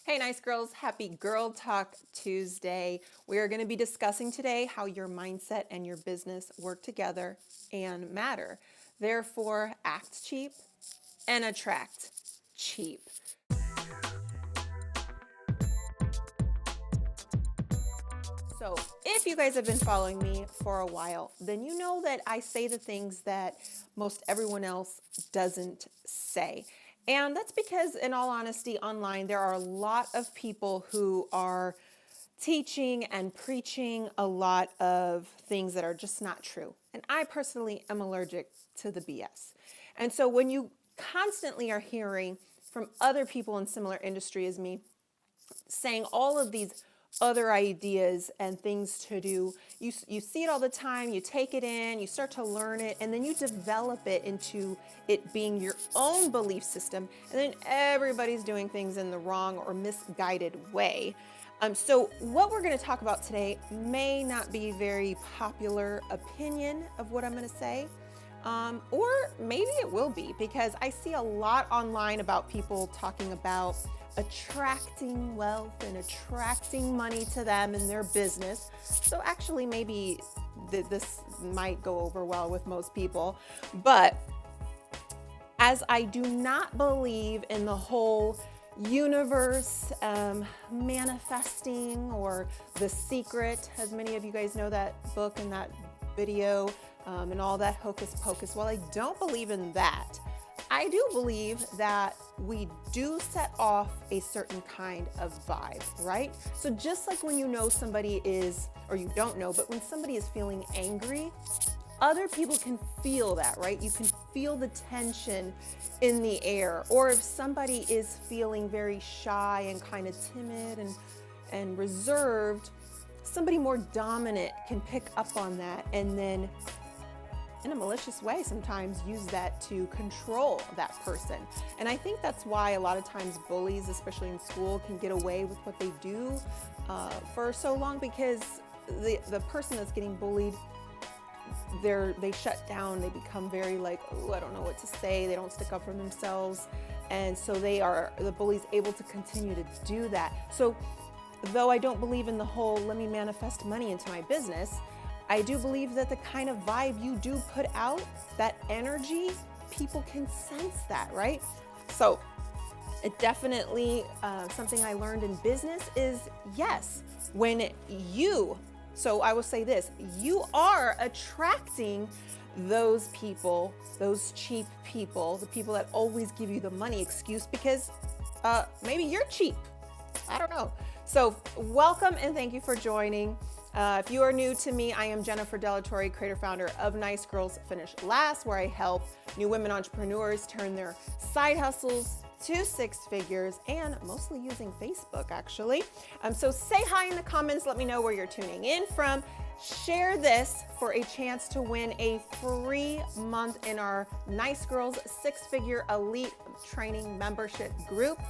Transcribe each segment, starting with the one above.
Hey, nice girls. Happy Girl Talk Tuesday. We are going to be discussing today how your mindset and your business work together and matter. Therefore, act cheap and attract cheap. So, if you guys have been following me for a while, then you know that I say the things that most everyone else doesn't say. And that's because, in all honesty, online, there are a lot of people who are teaching and preaching a lot of things that are just not true. And I personally am allergic to the BS. And so when you constantly are hearing from other people in similar industry as me saying all of these other ideas and things to do, you see it all the time, you take it in, you start to learn it, and then you develop it into it being your own belief system, and then everybody's doing things in the wrong or misguided way. So what we're going to talk about today may not be very popular opinion of what I'm going to say, or maybe it will be, because I see a lot online about people talking about attracting wealth and attracting money to them in their business. So actually maybe this might go over well with most people, but as I do not believe in the whole universe manifesting or The Secret, as many of you guys know that book and that video, and all that hocus pocus. While I don't believe in that, I do believe that we do set off a certain kind of vibe, right? So just like when you know somebody is, or you don't know, but when somebody is feeling angry, other people can feel that, right? You can feel the tension in the air. Or if somebody is feeling very shy and kind of timid and reserved, somebody more dominant can pick up on that and then in a malicious way sometimes use that to control that person. And I think that's why a lot of times bullies, especially in school, can get away with what they do for so long, because the person that's getting bullied, they shut down, they become very like, oh, I don't know what to say, they don't stick up for themselves, and so the bully's able to continue to do that. So though I don't believe in the whole let me manifest money into my business, I do believe that the kind of vibe you do put out, that energy, people can sense that, right? So it definitely, something I learned in business is, yes, so I will say this, you are attracting those people, those cheap people, the people that always give you the money excuse because maybe you're cheap. I don't know. So welcome and thank you for joining. If you are new to me, I am Jennifer Delatorre, creator founder of Nice Girls Finish Last, where I help new women entrepreneurs turn their side hustles to six figures, and mostly using Facebook actually. So say hi in the comments, let me know where you're tuning in from. Share this for a chance to win a free month in our Nice Girls Six-Figure Elite Training Membership Group.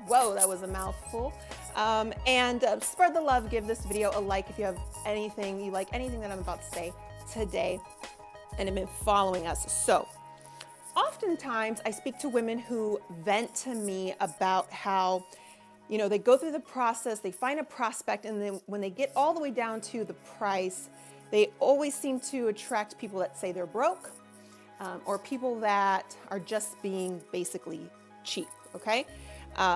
Whoa, that was a mouthful. And spread the love, give this video a like if you have anything, you like anything that I'm about to say today and have been following us. So oftentimes I speak to women who vent to me about how, they go through the process, they find a prospect, and then when they get all the way down to the price, they always seem to attract people that say they're broke, or people that are just being basically cheap, okay?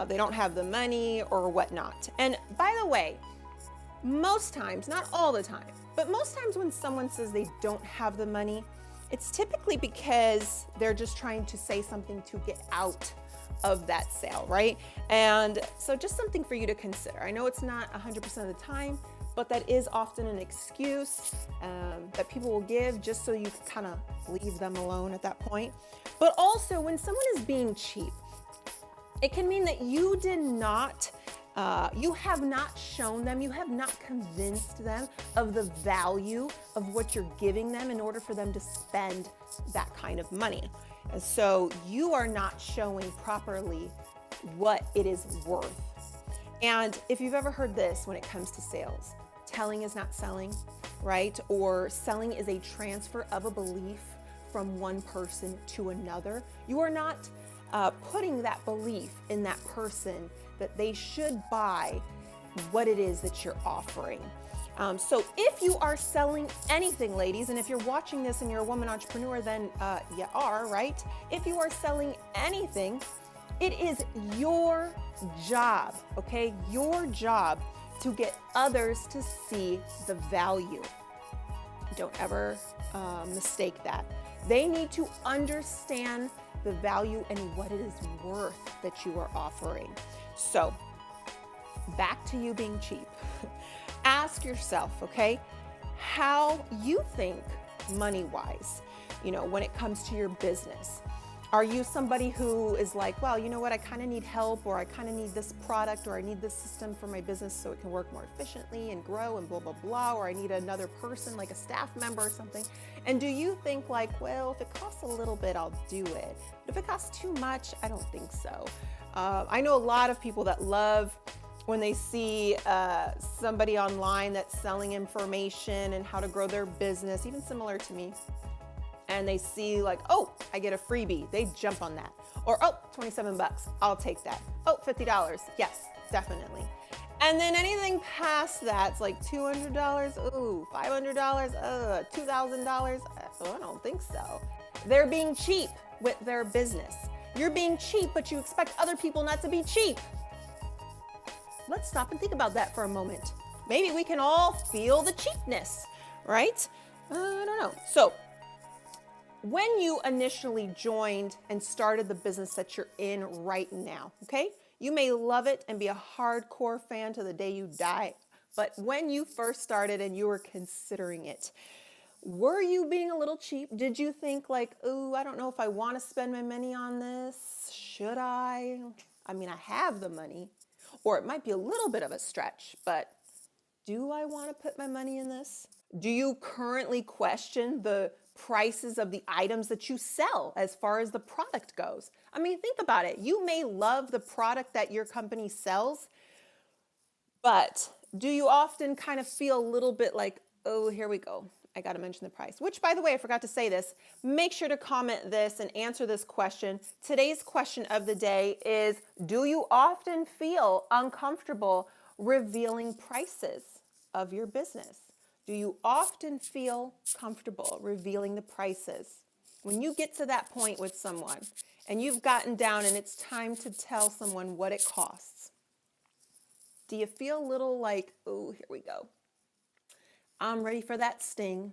They don't have the money or whatnot. And by the way, most times, not all the time, but most times when someone says they don't have the money, it's typically because they're just trying to say something to get out of that sale, right? And so just something for you to consider. I know it's not 100% of the time, but that is often an excuse that people will give just so you can kind of leave them alone at that point. But also when someone is being cheap, it can mean that you have not shown them, you have not convinced them of the value of what you're giving them in order for them to spend that kind of money. And so you are not showing properly what it is worth. And if you've ever heard this when it comes to sales, telling is not selling, right? Or selling is a transfer of a belief from one person to another. You are not putting that belief in that person that they should buy what it is that you're offering. So if you are selling anything, ladies, and if you're watching this and you're a woman entrepreneur, then you are, right? If you are selling anything, it is your job, okay? Your job to get others to see the value. Don't ever mistake that. They need to understand the value and what it is worth that you are offering. So back to you being cheap. Ask yourself, okay, how you think money-wise, when it comes to your business. Are you somebody who is like, well, you know what, I kind of need help, or I kind of need this product, or I need this system for my business so it can work more efficiently and grow and blah, blah, blah, or I need another person like a staff member or something. And do you think like, well, if it costs a little bit, I'll do it. But if it costs too much, I don't think so. I know a lot of people that love when they see somebody online that's selling information and how to grow their business, even similar to me, and they see like, oh, I get a freebie, they jump on that. Or, oh, 27 bucks, I'll take that. Oh, $50, yes, definitely. And then anything past that's like $200, ooh, $500, $2,000, I don't think so. They're being cheap with their business. You're being cheap, but you expect other people not to be cheap. Let's stop and think about that for a moment. Maybe we can all feel the cheapness, right? I don't know. So when you initially joined and started the business that you're in right now, okay? You may love it and be a hardcore fan to the day you die. But when you first started and you were considering it, were you being a little cheap? Did you think like, oh, I don't know if I want to spend my money on this. Should I? I mean, I have the money. Or it might be a little bit of a stretch, but do I want to put my money in this? Do you currently question the prices of the items that you sell as far as the product goes? I mean, think about it. You may love the product that your company sells, but do you often kind of feel a little bit like, oh, here we go, I got to mention the price, which, by the way, I forgot to say this. Make sure to comment this and answer this question. Today's question of the day is, do you often feel uncomfortable revealing prices of your business? Do you often feel comfortable revealing the prices? When you get to that point with someone and you've gotten down and it's time to tell someone what it costs, do you feel a little like, oh, here we go, I'm ready for that sting.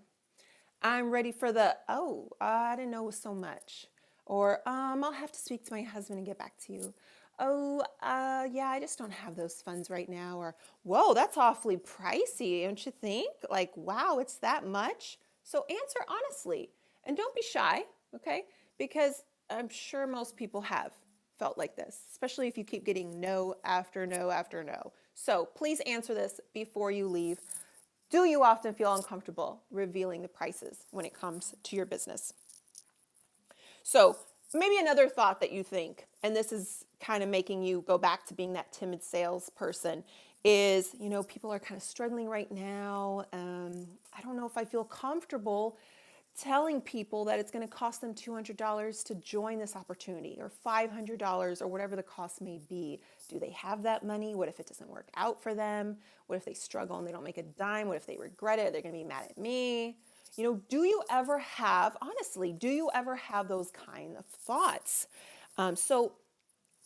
I'm ready for the, oh, I didn't know it was so much. Or I'll have to speak to my husband and get back to you. Oh, yeah, I just don't have those funds right now. Or, whoa, that's awfully pricey, don't you think? Like, wow, it's that much? So answer honestly and don't be shy, okay? Because I'm sure most people have felt like this, especially if you keep getting no after no after no. So please answer this before you leave. Do you often feel uncomfortable revealing the prices when it comes to your business? So maybe another thought that you think, and this is kind of making you go back to being that timid salesperson, is, people are kind of struggling right now. I don't know if I feel comfortable telling people that it's going to cost them $200 to join this opportunity, or $500, or whatever the cost may be. Do they have that money? What if it doesn't work out for them? What if they struggle and they don't make a dime? What if they regret it? They're going to be mad at me. Do you ever have those kind of thoughts? So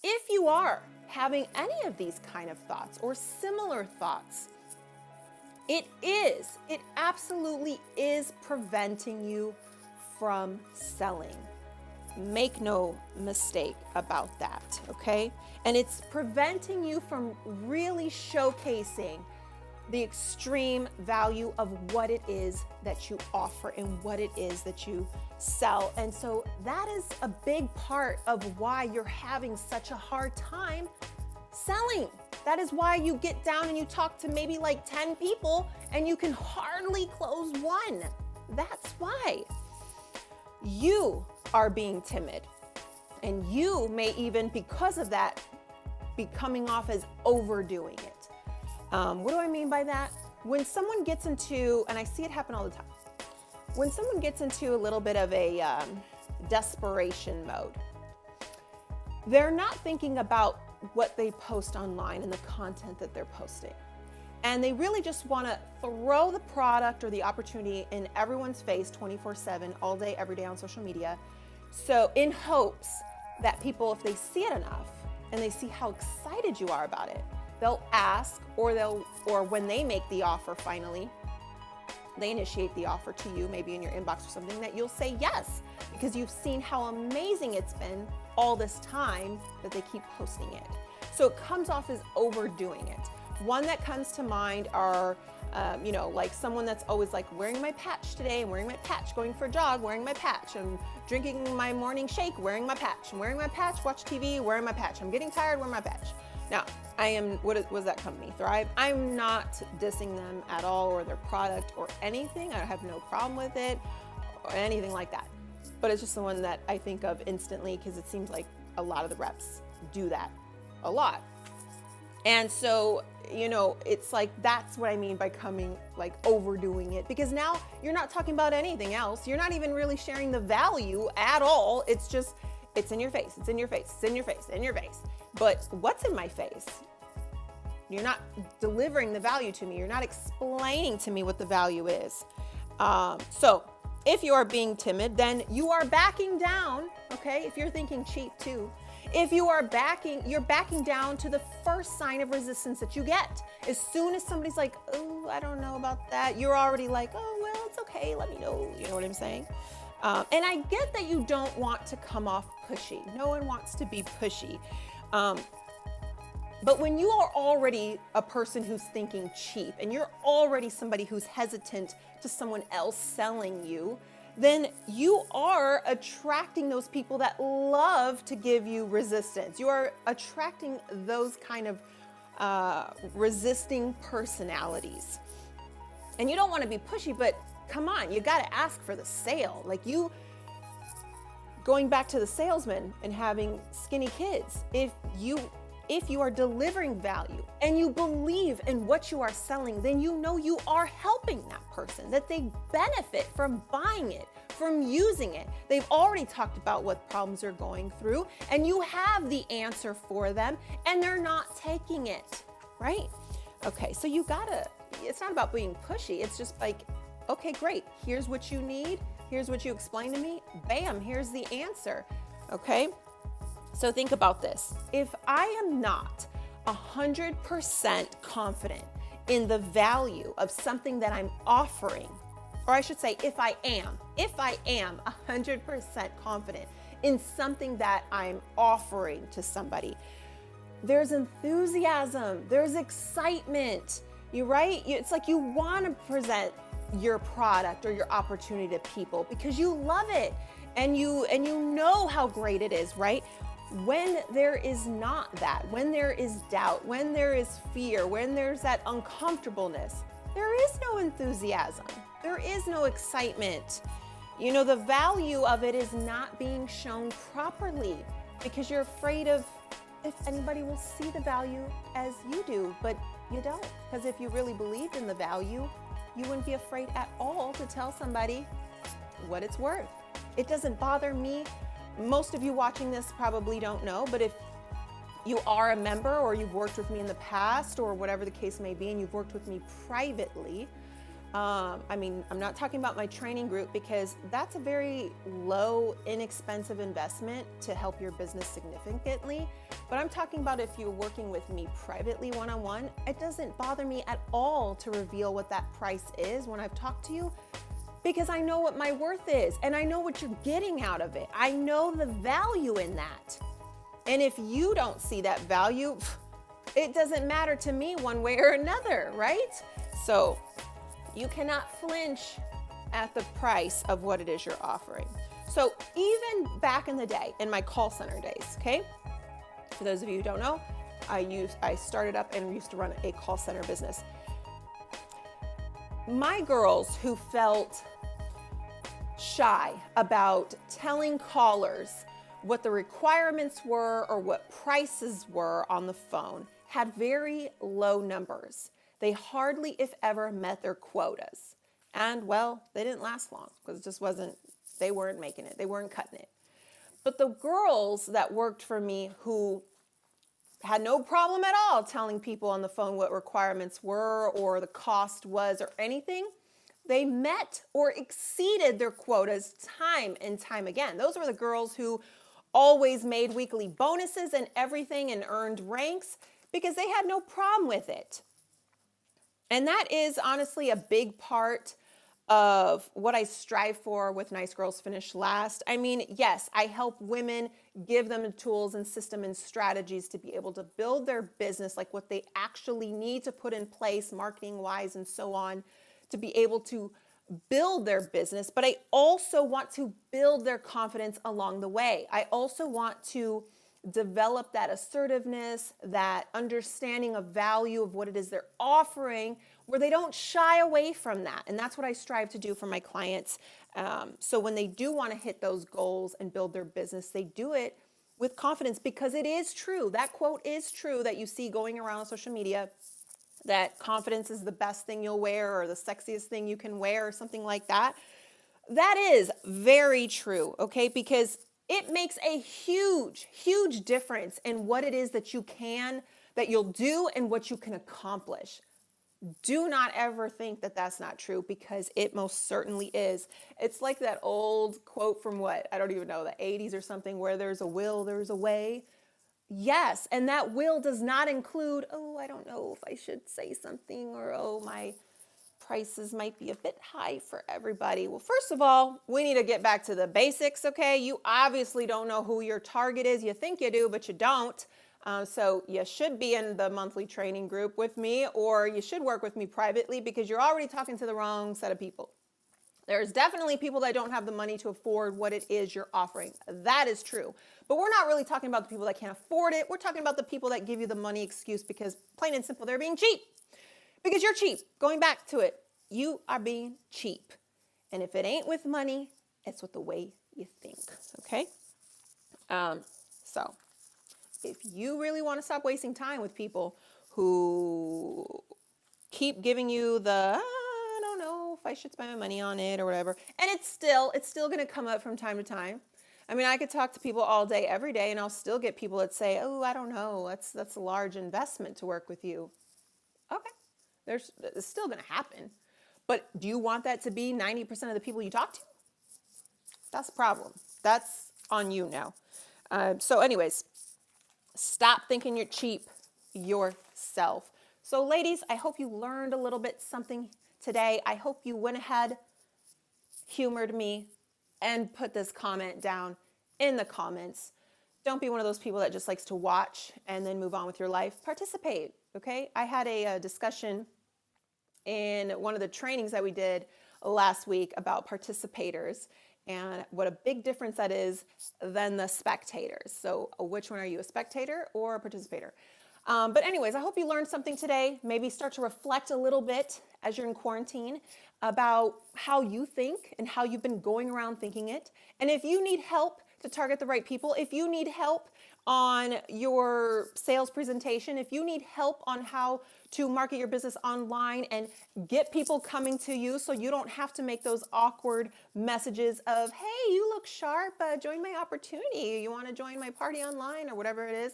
if you are having any of these kind of thoughts or similar thoughts, it absolutely is preventing you from selling. Make no mistake about that, okay? And it's preventing you from really showcasing the extreme value of what it is that you offer and what it is that you sell. And so that is a big part of why you're having such a hard time selling. That is why you get down and you talk to maybe like 10 people and you can hardly close one. That's why you are being timid. And you may even, because of that, be coming off as overdoing it. What do I mean by that? When someone gets into, and I see it happen all the time, when someone gets into a little bit of a desperation mode, they're not thinking about what they post online and the content that they're posting. And they really just want to throw the product or the opportunity in everyone's face 24/7, all day, every day on social media. So in hopes that people, if they see it enough and they see how excited you are about it, they'll ask, or when they make the offer finally, they initiate the offer to you, maybe in your inbox or something, that you'll say yes, because you've seen how amazing it's been all this time that they keep posting it. So it comes off as overdoing it. One that comes to mind are, like someone that's always like wearing my patch today, I'm wearing my patch, going for a jog, wearing my patch, I'm drinking my morning shake, wearing my patch, I'm wearing my patch, watch TV, wearing my patch, I'm getting tired, wearing my patch. Now, what was that company, Thrive? I'm not dissing them at all, or their product or anything. I have no problem with it or anything like that. But it's just the one that I think of instantly, because it seems like a lot of the reps do that a lot. And so, it's like, that's what I mean by overdoing it, because now you're not talking about anything else. You're not even really sharing the value at all. It's just, it's in your face, it's in your face, it's in your face, in your face. But what's in my face? You're not delivering the value to me. You're not explaining to me what the value is. So if you are being timid, then you are backing down, okay? If you're thinking cheap too, if you are you're backing down to the first sign of resistance that you get. As soon as somebody's like, oh, I don't know about that, you're already like, oh, well, it's okay, let me know. You know what I'm saying? And I get that you don't want to come off pushy. No one wants to be pushy. But when you are already a person who's thinking cheap, and you're already somebody who's hesitant to someone else selling you, then you are attracting those people that love to give you resistance. You are attracting those kind of resisting personalities. And you don't want to be pushy, but come on, you got to ask for the sale. Going back to the salesman and having skinny kids, if you are delivering value and you believe in what you are selling, then you are helping that person, that they benefit from buying it, from using it. They've already talked about what problems they're going through, and you have the answer for them, and they're not taking it, right? Okay, so it's not about being pushy. It's just like, okay, great. Here's what you need. Here's what you explain to me. Bam, here's the answer. Okay? So think about this. If I am not 100% confident in the value of something that I'm offering, or I should say, if I am 100% confident in something that I'm offering to somebody, there's enthusiasm, there's excitement. You're right. It's like you want to present your product or your opportunity to people because you love it and you know how great it is, right? When there is not that, when there is doubt, when there is fear, when there's that uncomfortableness, there is no enthusiasm. There is no excitement. The value of it is not being shown properly because you're afraid of if anybody will see the value as you do, but you don't. Because if you really believed in the value, you wouldn't be afraid at all to tell somebody what it's worth. It doesn't bother me. Most of you watching this probably don't know, but if you are a member or you've worked with me in the past or whatever the case may be, and you've worked with me privately, I'm not talking about my training group because that's a very low, inexpensive investment to help your business significantly. But I'm talking about if you're working with me privately one-on-one, it doesn't bother me at all to reveal what that price is when I've talked to you because I know what my worth is and I know what you're getting out of it. I know the value in that. And if you don't see that value, it doesn't matter to me one way or another, right? So you cannot flinch at the price of what it is you're offering. So even back in the day, in my call center days, okay? For those of you who don't know, I started up and used to run a call center business. My girls who felt shy about telling callers what the requirements were or what prices were on the phone had very low numbers. They hardly, if ever, met their quotas. And well, they didn't last long because it just wasn't, they weren't making it. They weren't cutting it. But the girls that worked for me who had no problem at all telling people on the phone what requirements were or the cost was or anything, they met or exceeded their quotas time and time again. Those were the girls who always made weekly bonuses and everything and earned ranks because they had no problem with it. And that is honestly a big part of what I strive for with Nice Girls Finish Last. I mean, yes, I help women, give them the tools and system and strategies to be able to build their business, like what they actually need to put in place marketing wise and so on, to be able to build their business. But I also want to build their confidence along the way. I also want to develop that assertiveness, that understanding of value of what it is they're offering, where they don't shy away from that. And that's what I strive to do for my clients. So when they do want to hit those goals and build their business, they do it with confidence, because it is true. That quote is true that you see going around on social media, that confidence is the best thing you'll wear or the sexiest thing you can wear or something like that. That is very true, okay? Because it makes a huge, huge difference in what it is that you'll do and what you can accomplish. Do not ever think that that's not true, because it most certainly is. It's like that old quote from what? I don't even know, the 80s or something, where there's a will, there's a way. Yes, and that will does not include, oh, I don't know if I should say something, or oh, my prices might be a bit high for everybody. Well, first of all, we need to get back to the basics, okay? You obviously don't know who your target is. You think you do, but you don't. So you should be in the monthly training group with me, or you should work with me privately, because you're already talking to the wrong set of people. There's definitely people that don't have the money to afford what it is you're offering. That is true. But we're not really talking about the people that can't afford it. We're talking about the people that give you the money excuse because, plain and simple, they're being cheap. Because you're cheap. Going back to it, you are being cheap. And if it ain't with money, it's with the way you think, okay? So if you really want to stop wasting time with people who keep giving you the, I don't know if I should spend my money on it or whatever, and it's still going to come up from time to time. I mean, I could talk to people all day, every day, and I'll still get people that say, oh, I don't know, that's a large investment to work with you. Okay. It's still going to happen. But do you want that to be 90% of the people you talk to? That's a problem. That's on you now. So anyways, stop thinking you're cheap yourself. So ladies, I hope you learned a little bit something today. I hope you went ahead, humored me, and put this comment down in the comments. Don't be one of those people that just likes to watch and then move on with your life. Participate, okay? I had a discussion in one of the trainings that we did last week about participators and what a big difference that is than the spectators. So which one are you, a spectator or a participator? But anyways, I hope you learned something today. Maybe start to reflect a little bit as you're in quarantine about how you think and how you've been going around thinking it. And if you need help to target the right people, if you need help on your sales presentation, if you need help on how to market your business online and get people coming to you so you don't have to make those awkward messages of, hey, you look sharp, join my opportunity. You want to join my party online or whatever it is.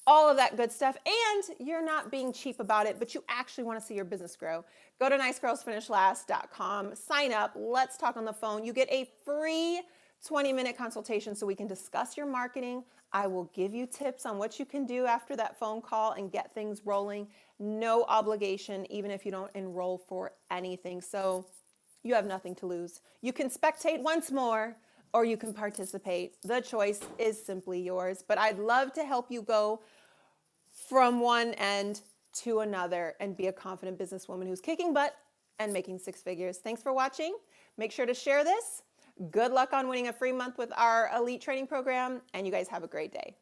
All of that good stuff. And you're not being cheap about it, but you actually want to see your business grow. Go to nicegirlsfinishlast.com, sign up. Let's talk on the phone. You get a free 20-minute consultation so we can discuss your marketing. I will give you tips on what you can do after that phone call and get things rolling. No obligation, even if you don't enroll for anything. So you have nothing to lose. You can spectate once more, or you can participate. The choice is simply yours. But I'd love to help you go from one end to another and be a confident businesswoman who's kicking butt and making six figures. Thanks for watching. Make sure to share this. Good luck on winning a free month with our elite training program, and you guys have a great day.